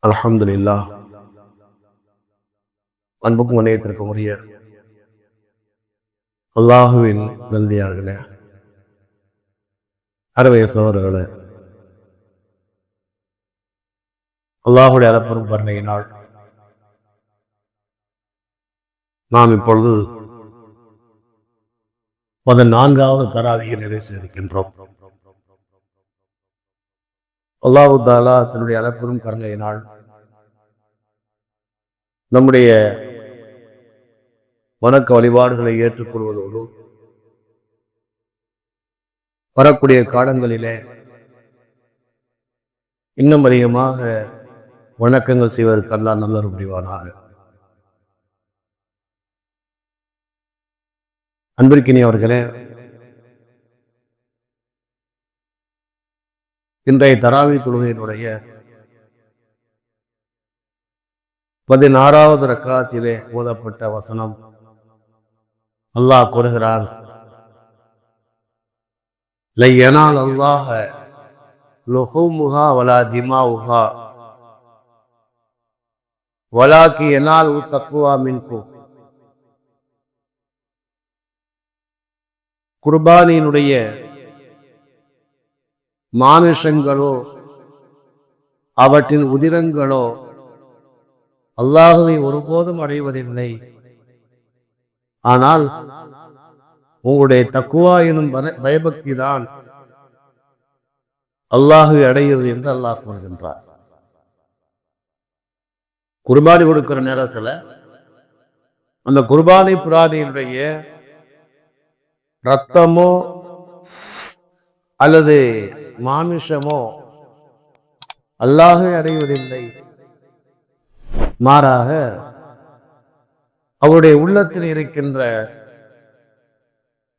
அல்ஹம்துலில்லாஹ். அன்புக்கும் இணையத்திற்கும் உரிய அல்லாஹுவின் நல்லடியார்களே, அருமைய சகோதரர்களே, அல்லாஹுடைய அறப்பெரும் கருணையினால் நாம் இப்பொழுது 14வது தராவியை நிறைவு செய்திருக்கின்றோம். அல்லாஹு தஆலா தன்னுடைய அறப்பெரும் கருணையினால் நம்முடைய வணக்க வழிபாடுகளை ஏற்றுக்கொள்வதோடு வரக்கூடிய காலங்களிலே இன்னும் அதிகமாக வணக்கங்கள் செய்வதற்கு அல்லாஹ் நல்ல புரிவானாக. அன்பிற்கினியவர்களே, இன்றைய தராவி தொழுகையினுடைய 16வது ரக்காத்திலே ஓதப்பட்ட வசனம் அல்லாஹ் கூறுகிறான், லை யனால் அல்லாஹ லுஹூமுஹா வலா திமாஉஹா வலாக்கி யனால் தக்வா மின்கும். குர்பானியினுடைய மாமிசங்களோ அவற்றின் உதிரங்களோ அல்லாஹுவை ஒருபோதும் அடைவதில்லை. ஆனால் உங்களுடைய தக்குவா எனும் பயபக்தி தான் அல்லாஹுவை அடைகிறது என்று அல்லாஹ் கூறுகின்றார். குர்பானி கொடுக்கிற நேரத்தில் அந்த குர்பானி பிராணியினுடைய ரத்தமோ அல்லது மாமிசமோ அல்லாஹை அடைவதில்லை. மாறாக அவருடைய உள்ளத்தில் இருக்கின்ற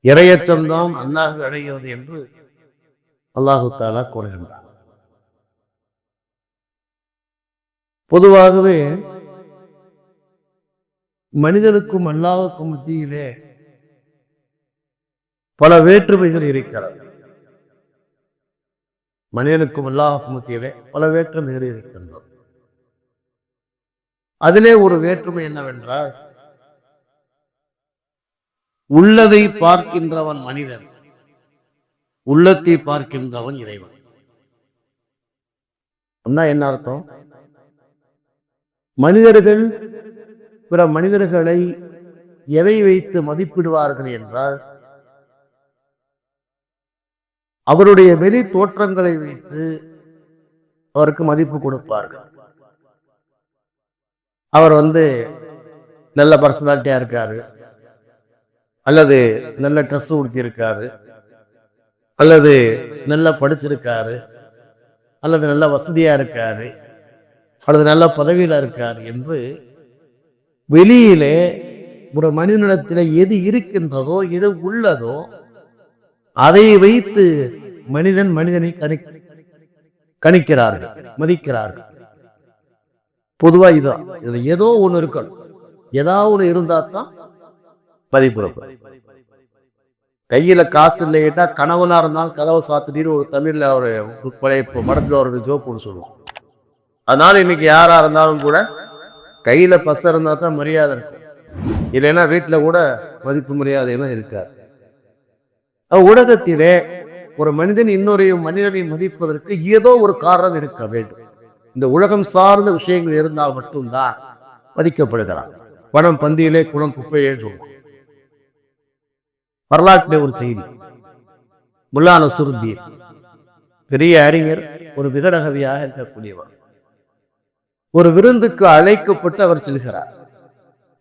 இறையச்சம்தான் அல்லாஹ் அடைகிறது என்று அல்லாஹு தஆலா கூறுகின்றார். பொதுவாகவே மனிதனுக்கும் அல்லாஹுக்கும் மத்தியிலே பல வேற்றுமைகள் இருக்கிறது. மனிதனுக்கும் அல்லாஹுக்கும் மத்தியிலே பல வேற்றுமைகள் இருக்கின்றன. அதிலே ஒரு வேற்றுமை என்னவென்றால், உள்ளதை பார்க்கின்றவன் மனிதன், உள்ளத்தை பார்க்கின்றவன் இறைவன். என்ன அர்த்தம்? மனிதர்கள் பிற மனிதர்களை எதை வைத்து மதிப்பிடுவார்கள் என்றால், அவருடைய வெளி தோற்றங்களை வைத்து அவருக்கு மதிப்பு கொடுப்பார்கள். அவர் நல்ல பர்சனாலிட்டியா இருக்காரு, அல்லது நல்ல ட்ரெஸ் உடுத்தியிருக்காரு, அல்லது நல்லா படிச்சிருக்காரு, அல்லது நல்ல வசதியா இருக்காரு, அல்லது நல்ல பதவியில இருக்காரு என்று வெளியிலே ஒரு மனிதனிடத்தில் எது இருக்கின்றதோ எது உள்ளதோ அதை வைத்து மனிதனை கணிக்கிறார்கள், மதிக்கிறார்கள். பொதுவா இதுதான். இதுல ஏதோ ஒண்ணு இருக்கணும், ஏதாவது ஒண்ணு இருந்தா தான் மதிப்பு. கையில காசு இல்லைட்டா கணவனா இருந்தாலும் கதவை சாத்திட்டு ஒரு தமிழ்ல ஒரு பழைய படத்துல ஒரு ஜோப்புன்னு சொல்லுவோம். அதனால இன்னைக்கு யாரா இருந்தாலும் கூட கையில பச இருந்தா தான் மரியாதை இருக்கும், இல்லைன்னா வீட்டுல கூட மதிப்பு மரியாதையெல்லாம் இருக்காது. உலகத்திலே ஒரு மனிதன் இன்னொரு மனிதனை மதிப்பதற்கு ஏதோ ஒரு காரணம் இருக்க வேண்டும். இந்த உலகம் சார்ந்த விஷயங்கள் இருந்தால் மட்டும்தான் மதிக்கப்படுகிறான். பணம் பந்தியிலே குளம் குப்பையே சொல்லுவோம். வரலாற்றிலே ஒரு செய்தி, முல்லா நஸ்ருத்தீன் பெரிய அறிஞர், ஒரு விகடகவியாக இருக்கக்கூடியவர், ஒரு விருந்துக்கு அழைக்கப்பட்டு அவர் செல்கிறார்.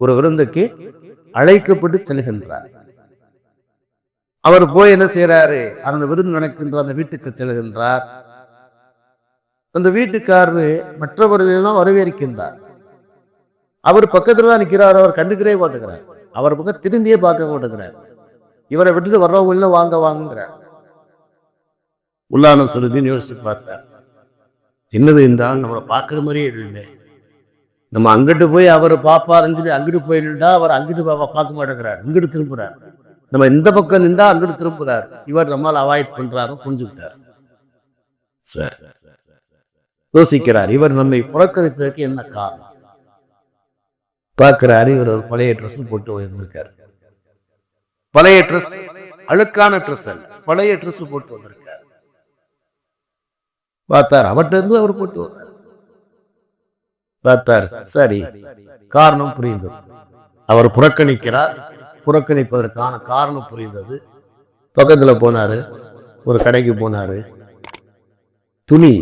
ஒரு விருந்துக்கு அழைக்கப்பட்டு செல்கின்றார். அவர் போய் என்ன செய்யறாரு, அந்த விருந்து நடக்கின்ற அந்த வீட்டுக்கு செல்கின்றார். அந்த வீட்டுக்காரரு மற்றவர்களெல்லாம் வரவேற்கின்றார். அவர் பக்கத்துல தான் நிற்கிறார். அவர் கண்டுக்கிறே பார்த்துக்கிறார். அவர் பக்கம் திரும்பியே பார்க்க மாட்டேங்கிறார். இவரை விட்டுட்டு வர்றவங்க எல்லாம் வாங்க வாங்குகிறார். முல்லா நஸ்ருத்தீன் யோசிச்சு பார்த்தார், என்னது இருந்தாலும் நம்மளை பார்க்குற மாதிரியே இல்லை. நம்ம அங்கிட்டு போய் அவர் பாப்பாருன்னு சொல்லி அங்கிட்டு போயிட்டா அவர் அங்கிட்டு பார்க்க மாட்டேங்கிறார், இங்கிட்டு திரும்புறார். நம்ம இந்த பக்கம் நின்றா அங்கிட்டு திரும்புறார். இவர் நம்மளால் அவாய்ட் பண்றாரு, புரிஞ்சுக்கிட்டார். யோசிக்கிறார், இவர் நம்மை புறக்கணித்ததற்கு என்ன காரணம்? பார்க்கிறாரு, இவர் ஒரு பழைய ட்ரெஸ் போட்டு வந்திருக்காரு. பழைய ட்ரெஸ், அழுக்கான ட்ரெஸ் அல்ல, பழைய ட்ரெஸ் போட்டு வந்திருக்காரு. பார்த்தார், அவர்கிட்ட இருந்து அவர் போட்டு வந்தார். பார்த்தார், சரி, காரணம் புரிந்தது. அவர் புறக்கணிக்கிறார், புறக்கணிப்பதற்கான காரணம் புரிந்தது. பக்கத்துல போனாரு, ஒரு கடைக்கு போனாரு, துணி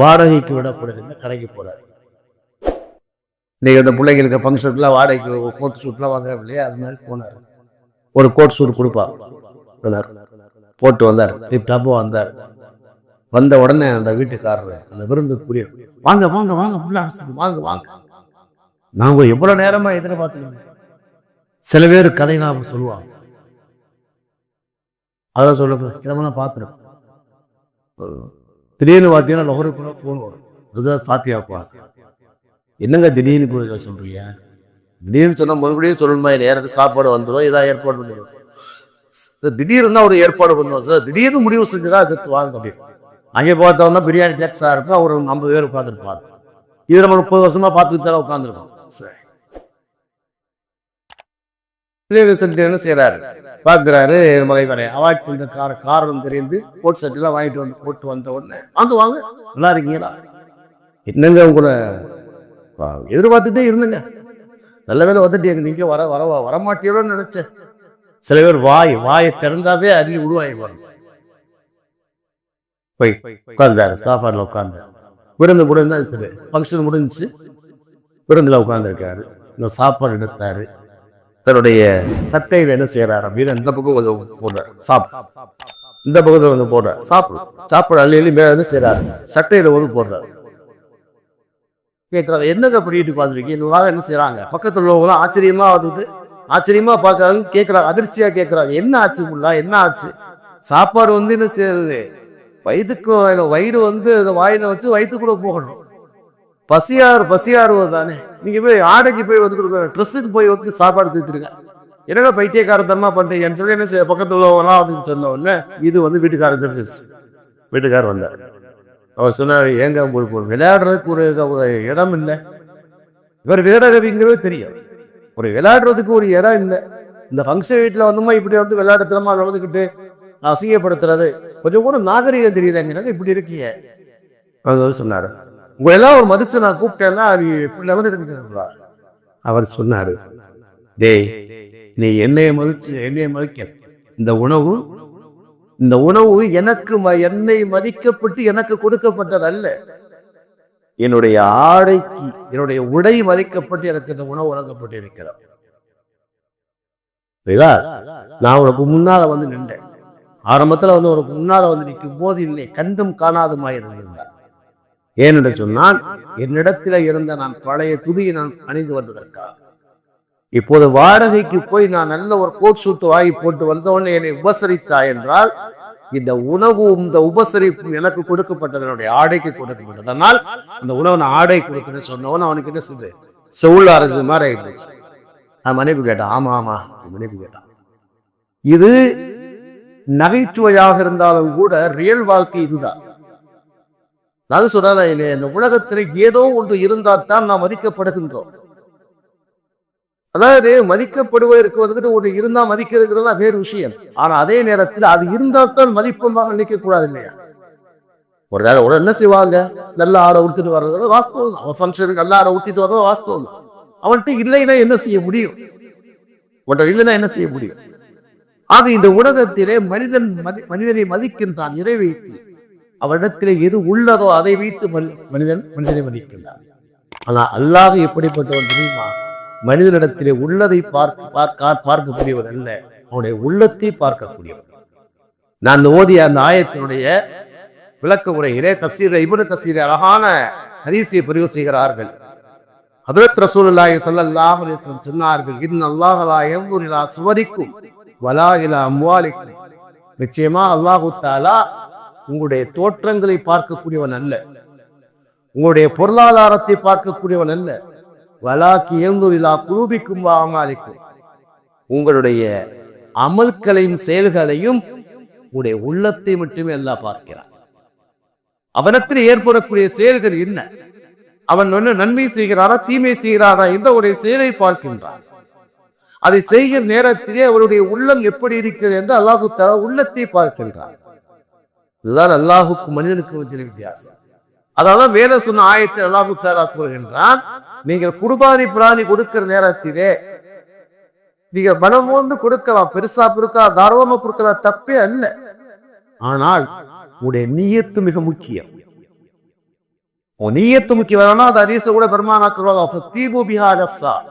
வாடகைக்கு விடப்படுகின்ற கடைக்கு போறாரு. இன்னைக்கு அந்த பிள்ளைங்களுக்கு ஃபங்க்ஷன்லாம் வாடகைக்கு கோட் சூட்லாம் வாங்குறாங்க இல்லையா, அது மாதிரி போனார். ஒரு கோட் சூட் கொடுப்பா போட்டு வந்தார். டிப்டாப்பா வந்தார். வந்த உடனே அந்த வீட்டுக்காரர் அந்த விருந்துக்குரிய, வாங்க வாங்க வாங்க வாங்க வாங்க, நாங்க எவ்வளவு நேரமா எதிர்பார்த்துக்கணும். சில பேர் கதை நான் சொல்லுவாங்க, அதான் சொல்ல கிளம்புனா பார்த்துருக்கோம். திடீர்னு பார்த்தீங்கன்னா லொஹருக்குள்ள ஃபோன் வரும், சாத்தியாப்பா என்னங்க திடீர்னு போய் சொல்றீங்க? திடீர்னு சொன்னா மறுபடியும் சொல்லணுமா? நேரத்துக்கு சாப்பாடு வந்துடும், ஏதாவது ஏற்பாடு பண்ணிடுவோம். திடீர்னு ஒரு ஏற்பாடு பண்ணுவோம் சார், திடீர்னு முடிவு செஞ்சுதான் சேர்த்து வாங்க அப்படின்னு. அங்கே பார்த்தோம்னா பிரியாணி டேக்ஸா இருக்கும், ஒரு 50 பேர் உட்காந்துருப்பாங்க. இது நம்ம 30 வருஷமா பார்த்துட்டு தான் உட்காந்துருக்கோம். என்ன செய்யறாரு, பார்க்கிறாரு, மலைவரை அவாய்ட் பண்ண காரணம் தெரிந்து கோட் சட்டெல்லாம் வாங்கிட்டு வந்து போட்டு வந்த உடனே வாங்க வாங்க நல்லா இருக்கீங்களா, என்னங்க உங்களை எதிர்பார்த்துட்டே இருந்தங்க, நல்ல வேலை வந்துட்டீங்க, நீங்க வரமாட்டீரோன்னு நினைச்சேன். சில பேர் வாயை திறந்தாவே அறிவி விடுவாங்க. போய் உட்கார்ந்தாரு, சாப்பாடுல உட்கார்ந்தாரு. விருந்து முடிஞ்சா சரி, ஃபங்க்ஷன் முடிஞ்சிச்சு, விருந்துல உட்கார்ந்துருக்காரு. இந்த சாப்பாடு எடுத்தாரு, தன்னுடைய சட்டையில என்ன செய்யறாரு அப்படின்னு இந்த பக்கம் கொஞ்சம் போடுறாரு, இந்த பக்கத்துல வந்து போடுறாரு, சாப்பாடு அள்ளி மேல வந்து செய்யறாரு, சட்டையில வந்து போடுறாரு. கேட்கறாங்க, என்னங்க பண்ணிட்டு பார்த்துருக்கீங்க, என்ன செய்யறாங்க? பக்கத்துல உள்ளவங்களாம் ஆச்சரியமா வந்துட்டு ஆச்சரியமா பார்க்கறாங்க, கேட்கறாங்க, அதிர்ச்சியா கேட்கறாங்க, என்ன ஆச்சு முல்லா, என்ன ஆச்சு? சாப்பாடு வந்து என்ன செய்யறது, வயிறு வந்து வாயில வச்சு வயிற்றுக்குள்ள போகணும், பசியாறுவது தானே. நீங்க போய் ஆடைக்கு போய் வந்து கொடுக்க, ட்ரெஸ்ஸுக்கு போய் வந்து சாப்பாடு தீர்த்துருங்க, என்னங்க பைத்தியக்காரத்தனமா பண்றீங்கன்னு சொல்லி என்ன செய்ய பக்கத்துல உள்ளவங்களாம் வந்து சொன்ன உடனே இது வந்து வீட்டுக்காரர் தெரிஞ்சிச்சு. வீட்டுக்காரர் வந்தார். அவர் சொன்னார், ஏங்க உங்களுக்கு ஒரு விளையாடுறதுக்கு ஒரு இடம் இல்லை, இவர் வீரகவிங்கிறது தெரியும், ஒரு விளையாடுறதுக்கு ஒரு இடம் இல்லை, இந்த ஃபங்க்ஷன் வீட்டில் வந்துமா இப்படி வந்து விளையாடுறமா நடந்துக்கிட்டு அசிங்கப்படுத்துறது கொஞ்சம் கூட நாகரிகம் தெரியலங்கிறாங்க, இப்படி இருக்கீங்க. அவர் சொன்னாரு, உங்களெல்லாம் ஒரு மதிச்சு நான் கூப்பிட்டேன்னா அது இப்படி நடந்துருக்கீங்களா? அவர் சொன்னாரு, டேய் நீ என்னைய மதிக்க, இந்த உணவு எனக்கு என்னை மதிக்கப்பட்டு எனக்கு கொடுக்கப்பட்டது அல்ல, என்னுடைய ஆடைக்கு என்னுடைய உடை மதிக்கப்பட்டு எனக்கு இந்த உணவு வழங்கப்பட்டு இருக்கிறார். நான் உனக்கு முன்னால வந்து நின்றேன், ஆரம்பத்துல வந்து உனக்கு முன்னால வந்து நிற்கும் போது இல்லை கண்டும் காணாதுமாய் இருந்தார். ஏனென்று சொன்னால் என்னிடத்தில இருந்த நான் பழைய துணியை நான் அணிந்து வந்ததற்காக. இப்போது வாடகைக்கு போய் நான் நல்ல ஒரு கோட் சூட்டு வாங்கி போட்டு வந்தவொடனே என்னை உபசரித்தா என்றால் இந்த உணவும் இந்த உபசரிப்பும் எனக்கு கொடுக்கப்பட்டது, என்னுடைய ஆடைக்கு கொடுக்கப்பட்டது. அதனால் அந்த உணவு நான் ஆடை கொடுக்குறேன்னு சொன்னவன் அவனுக்கு என்ன செய்து செவுள் அரசு மாதிரி ஆயிடுச்சு. நான் மன்னிப்பு கேட்டான். ஆமா மன்னிப்பு கேட்டான். இது நகைச்சுவையாக இருந்தாலும் கூட ரியல் வாழ்க்கை இதுதான். அது சொல்றதா இல்லையா, இந்த உலகத்துல ஏதோ ஒன்று இருந்தால்தான் நாம் மதிக்கப்படுகின்றோம். அதாவது மதிக்கப்படுவதற்கு வந்துட்டு ஒரு இருந்தா மதிக்கிறதுங்கிறதா வேறு விஷயம். ஆனா அதே நேரத்தில் அது இருந்தால்தான் மதிப்பமாக நினைக்க கூடாது இல்லையா? ஒரு நேரம் என்ன செய்வாங்க, நல்ல ஆடை உடுத்திட்டு வர்றது வாஸ்தவம் தான், ஒரு ஃபங்க்ஷனுக்கு நல்ல ஆடை உடுத்திட்டு வர்றது வாஸ்தவம் தான். அவன்கிட்ட இல்லைன்னா என்ன செய்ய முடியும்? இல்லைன்னா என்ன செய்ய முடியும்? ஆக இந்த உலகத்திலே மனிதனை மதிக்கின்றான் இறை வைத்து. அவரிடத்திலே எது உள்ளதோ அதை வைத்து மனிதனை மதிக்கின்றான். ஆனா அல்லாஹ் எப்படிப்பட்டவன் தெரியுமா? மனிதனிடத்திலே உள்ளதை பார்க்கக்கூடியவர் அல்ல, அவனுடைய உள்ளத்தை பார்க்கக்கூடியவர். நான் ஓதிய அந்த ஆயத்தினுடைய விளக்க உரையிலே தஃசீர் இப்னு கஸீர் அழகான ஹதீஸை பதிவு செய்கிறார்கள். ஹஜ்ரத் ரசூலுல்லாஹி ஸல்லல்லாஹு அலைஹி வஸல்லம் சொன்னார்கள், இன்னல்லாஹ லா யன்துரு இலா சுவரிக்கும் வலா இலா அம்வாலிக்கும். நிச்சயமா அல்லாஹு தஆலா உங்களுடைய தோற்றங்களை பார்க்கக்கூடியவன் அல்ல, உங்களுடைய பொருளாதாரத்தை பார்க்கக்கூடியவன் அல்ல, வலாக்கி யன்துரு இலா குலூபிக்கும் வ அமாலிக்கும். உங்களுடைய அமல்களையும் செயல்களையும் உங்களுடைய உள்ளத்தை மட்டுமே அல்லாஹ் பார்க்கிறான். அவனத்தில் ஏற்படக்கூடிய செயல்கள் என்ன, அவன் நன்மை செய்கிறாரா தீமை செய்கிறாரா என்ற ஒரு செயலை பார்க்கின்றான். அதை செய்கிற நேரத்திலே அவருடைய உள்ளம் எப்படி இருக்கிறது என்று அல்லாஹு தஆலா உள்ளத்தை பார்க்கின்றான். இதுதான் அல்லாஹுக்கும் மனிதனுக்கும் வித்தியாசம். அதாவது வேத சொன்ன ஆயத்தில் அல்லாஹு தஆலா கூறுகின்றான், நீங்கள் குர்பானி பிராணி கொடுக்கிற நேரத்திலே நீங்க மனம் வந்து கொடுக்கலாம், பெருசா கொடுக்கலாம், தாராளமா கொடுக்கலாம், தப்பே அல்ல. ஆனால் உடைய நீயத்து மிக முக்கியம். நீயத்து முக்கியம். அது ஹதீஸ்ல கூட பெருமானா சொல்வாங்க,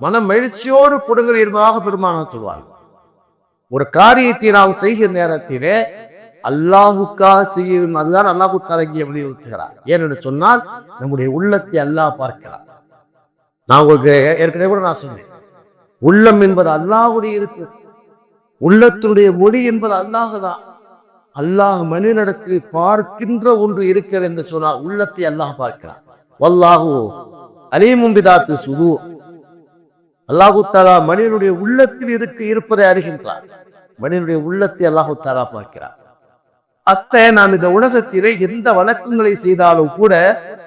மனம் மகிழ்ச்சியோடு கொடுங்கள் என்பதாக பெருமானா சொல்வாங்க. ஒரு காரியத்தை நாம் செய்கிற நேரத்திலே அல்லாஹுக்காக செய்யும், அதுதான் அல்லாஹு தஆலா இங்கே வலியுறுத்துகிறார். ஏனென்று சொன்னால் நம்முடைய உள்ளத்தை அல்லாஹ் பார்க்கிறார். நான் உங்களுக்கு ஏற்கனவே கூட நான் சொன்னேன், உள்ளம் என்பது அல்லாஹ்வுடைய இருக்கு, உள்ளத்தினுடைய மொழி என்பது அல்லாஹ் தான். அல்லாஹ் மனிதனிடத்தில் பார்க்கின்ற ஒன்று இருக்கிறது என்று சொன்னால் உள்ளத்தை அல்லாஹ் பார்க்கிறார். வல்லாஹு அலீமும் பிதாத்தி சுதூர். அல்லாஹு தஆலா மனிதனுடைய உள்ளத்தில் இருப்பதை அறிகின்றார். மனிதனுடைய உள்ளத்தை அல்லாஹு தஆலா பார்க்கிறார். நாம் இந்த உலகத்திலே எந்த வணக்கங்களை செய்தாலும் கூட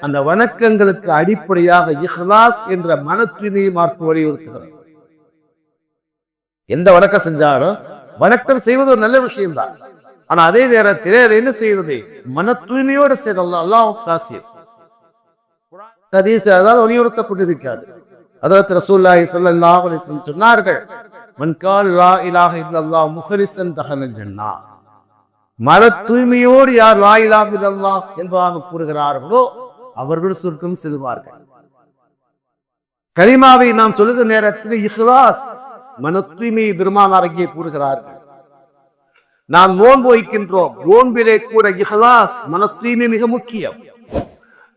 அந்த வணக்கங்களுக்கு அடிப்படையாக இஹ்லாஸ் என்ற மன தூய்மையை மார்க்க வலியுறுத்துகிறோம். எந்த வணக்கம் செஞ்சாலும் வணக்கம் செய்வது ஒரு நல்ல விஷயம்தான். ஆனா அதே நேரத்தில் என்ன செய்வது, மன தூய்மையோடு செய்யணும். அல்லாஹ் வலியுறுத்தப்பட்டிருக்காது. அதாவது ரசூலுல்லாஹி ஸல்லல்லாஹு அலைஹி வஸல்லம் சொன்னார்கள், மன் கால லா இலாஹ இல்லல்லாஹ் முஹ்லிஸன் தஹலல் ஜன்னah. மன தூய்மையோடு யார் லா இலாஹ இல்லல்லாஹ் என்பதாக கூறுகிறார்களோ அவர்கள் சொர்க்கம் செல்வார்கள். கலிமாவை நாம் சொல்லுகிற நேரத்தில் இஹ்லாஸ் மன தூய்மையை பெருமானார் இங்கே கூறுகிறார்கள். நாம் நோன்பு வைக்கின்றோம், நோன்பிலே கூட இஹ்லாஸ் மன தூய்மை மிக முக்கியம்.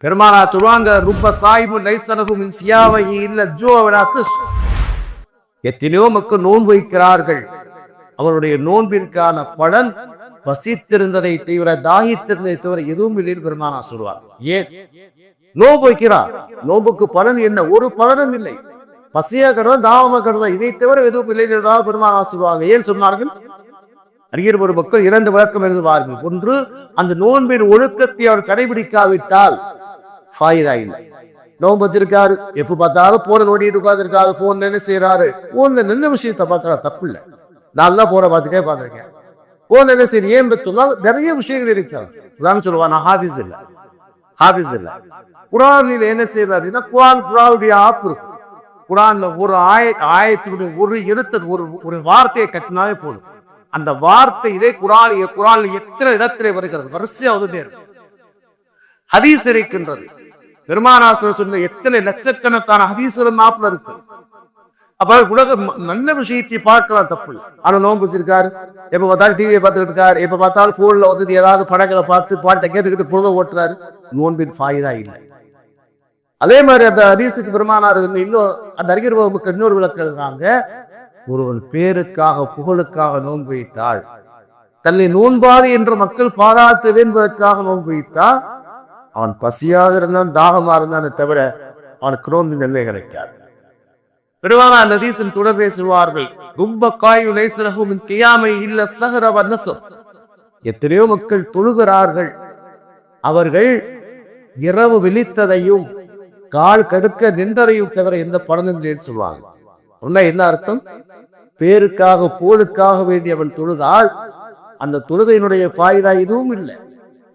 பெருமானார் சொல்வாங்க, ருப்ப சாயிபு லைஸனஹு மின் சியாமிஹி இல்ல ஜூஅ வலா திஸ். எத்தனையோ மக்கள் நோன்பு வைக்கிறார்கள், அவருடைய நோன்பிற்கான பலன் பசித்திருந்ததை தவிர தாகித்திருந்ததை தவிர எதுவும் இல்லை பெருமானார் சொல்வார். ஏன் நோன்பு வைக்கிறார்? நோன்புக்கு பலன் என்ன? ஒரு பலனும் இல்லை. பசியா கடவுள் தாவமா கடவுள் இதை தவிர எதுவும் இல்லை என்றால் பெருமானார் சொல்வாங்க. ஏன் சொன்னார்கள்? அறிஞர் ஒரு மக்கள் இரண்டு விளக்கம் எழுதுவார்கள். ஒன்று, அந்த நோன்பின் ஒழுக்கத்தை அவர் கடைபிடிக்காவிட்டால் ஃபாயிதா இல்லை. நோன்பு வச்சிருக்காரு, எப்ப பார்த்தாலும் போன நோண்டிட்டு உட்கார்ந்துருக்காரு, போன்ல என்ன செய்யறாரு, போன்ல நல்ல விஷயத்த பார்க்கறா, தப்பு இல்லை. நான் தான் போன பார்த்துட்டே பார்த்திருக்கேன். போன்ல என்ன செய்ய ஏன் சொன்னால் நிறைய விஷயங்கள் இருக்கிறது. உதாரணம் சொல்லுவான், நான் ஹாஃபிஸ் இல்லை. குரானில் என்ன செய்யறாரு, குரானுடைய ஆப் இருக்கு. குரான்ல ஒரு ஆயத்தினுடைய ஒரு எழுத்து ஒரு வார்த்தையை கட்டினாலே போதும். அந்த வார்த்தை இதே குரான் எத்தனை இடத்திலே வருகிறது, வரிசையா வந்து ஹதீஸ் இருக்கின்றது. பெருமானார் சொன்ன எத்தனை லட்சக்கணக்கான ஹதீஸ்களும் மாப்பிள்ள இருக்கு. அப்ப உலக நல்ல விஷயத்தை பார்க்கலாம், தப்பு இல்லை. ஆனா நோன்பு வச்சிருக்காரு, எப்ப பார்த்தாலும் டிவியை பார்த்துக்கிட்டு இருக்காரு, எப்ப பார்த்தாலும் போன்ல வந்து ஏதாவது படங்களை பார்த்து பாட்டை கேட்டுக்கிட்டு பொழுத ஓட்டுறாரு. நோன்பின் ஃபாயிதா இல்லை. அதே மாதிரி அந்த ஹதீஸுக்கு பெருமானார் இன்னும் அந்த அறிஞர் இன்னொரு விளக்கம் எழுதுறாங்க, ஒருவன் பேருக்காக புகழுக்காக நோன்பு வைத்தாள், தன்னை நோன்பாது என்று மக்கள் பாராட்ட என்பதற்காக நோன்பு வைத்தால் அவன் பசியாக இருந்தான் தாகமா இருந்தானே தவிர அவனுக்கு நோன்பின் நன்மை கிடைக்காது. பெருமானார் ஹதீஸின் தொடர்பை சொல்வார்கள், ரொம்ப காயு லைஸலஹு மின் கியாமை இல்ல ஸஹர வ நஸர். எத்தனையோ மக்கள் தொழுகிறார்கள், அவர்கள் இரவு விழித்ததையும் கால் கடுக்க நின்றதையும் தவிர எந்த பலனும் இல்லைன்னு சொல்லுவாங்க. என்ன அர்த்தம்? பேருக்காக புகழுக்காக வேண்டி அவன் தொழுதால் அந்த தொழுகையினுடைய ஃபாயிதா எதுவும் இல்லை.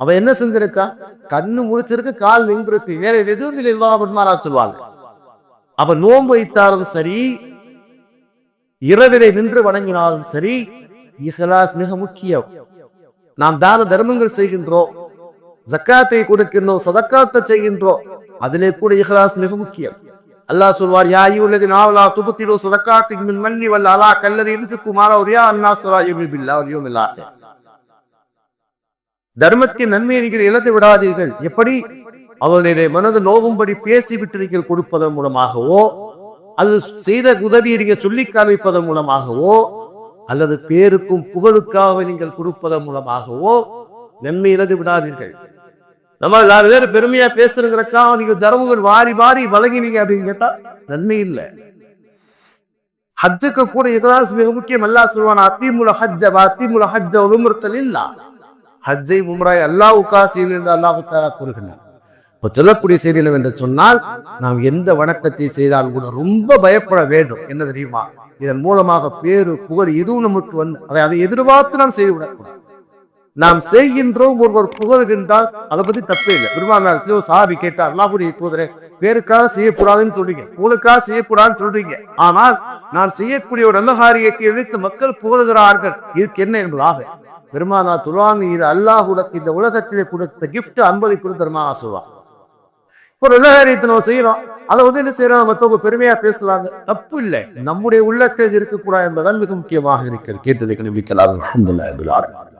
அவன் என்ன செஞ்சிருக்கா, கண்ணு முழிச்சிருக்கு, கால் நின்றுருக்கு, வேற எதுவும் இல்லை சொல்லுவாங்க. அவன் நோன்பு வைத்தாலும் சரி, இரவிலே நின்று வணங்கினாலும் சரி, இஹ்லாஸ் மிக முக்கியம். நாம் தான தர்மங்கள் செய்கின்றோம், ஜக்காத்தை கொடுக்கின்றோம், சதக்காத்தை செய்கின்றோம், அதிலே கூட இஹ்லாஸ் மிக முக்கியம். அல்லாஹ் சொல்வார், யா அய்யுஹல்லதீன ஆமனூ துப்திலூ ஸதகாத்திக்கும் மின் மன்னி வல் அலா கல்லதீ யுன்ஃபிகு மாலஹு ரியா அன்-நாஸ் வலா யுமினு பில்லாஹி வல் யௌமில் ஆகிர். தர்மத்தின் நன்மையை நீங்கள் இழந்து விடாதீர்கள். எப்படி? அவர்களுடைய மனது நோவும்படி பேசிவிட்டு நீங்கள் கொடுப்பதன் மூலமாகவோ, அது செய்த உதவியை நீங்கள் சொல்லி காண்பிப்பதன் மூலமாகவோ, அல்லது பேருக்கும் புகழுக்காக நீங்கள் கொடுப்பதன் மூலமாகவோ நன்மை இழந்து விடாதீர்கள். நம்ம 4 பேர் பெருமையா பேசுறதுக்காக நீங்க தர்மங்கள் வாரி வாரி வழங்கினீங்க அப்படின்னு கேட்டா நன்மை இல்லை. ஹஜ்ஜுக்கு கூட இஹ்லாஸ் மிக முக்கியம். அல்லாஹ் சொல்வான், அத்தீமுல் ஹஜ்ஜ வ அத்தீமுல் ஹஜ்ஜ வ உம்ரத்தல் இல்லா. ஹஜ்ஜை உம்ராய் அல்லாஹ்வுக்காக செய்யுங்கள் என்று அல்லாஹ் தஆலா கூறுகின்றார். இப்ப சொல்லக்கூடிய செய்தி என்று சொன்னால், நாம் எந்த வணக்கத்தை செய்தால் கூட ரொம்ப பயப்பட வேண்டும். என்ன தெரியுமா? இதன் மூலமாக பேரு புகழ் எதுவும் நமக்கு அதை எதிர்பார்த்து நாம் செய்து விடக்கூடாது. நாம் செய்கின்றோம், ஒருவர் புகழ்கின்றால் அதை பத்தி தப்பே இல்லை. பெருமானார் சாபி கேட்டார், அல்லாஹ்வுடைய தூதரே, பேருக்காக செய்யக்கூடாதுன்னு சொல்றீங்க, புகழுக்காக செய்யக்கூடாதுன்னு சொல்றீங்க, ஆனால் நான் செய்யக்கூடிய ஒரு நல்ல காரியத்தை எடுத்து மக்கள் புகழ்கிறார்கள், இதுக்கு என்ன என்பதாக பெருமானார் சொல்லுவாங்க, இது அல்லாஹ் உனக்கு இந்த உலகத்திலே கொடுத்த கிஃப்ட் 50 கொடுத்தருமா சொல்லுவாங்க. ஒரு நல்ல காரியத்தை நம்ம செய்யறோம், அதை என்ன செய்யறோம், மற்றவங்க பெருமையா பேசுறாங்க, தப்பு இல்லை. நம்முடைய உள்ளத்தில் இருக்கக்கூடாது என்பதால் மிக முக்கியமாக இருக்கிறது. கேட்டதை கணிவிக்கலாம். அல்ஹம்துலில்லாஹ்.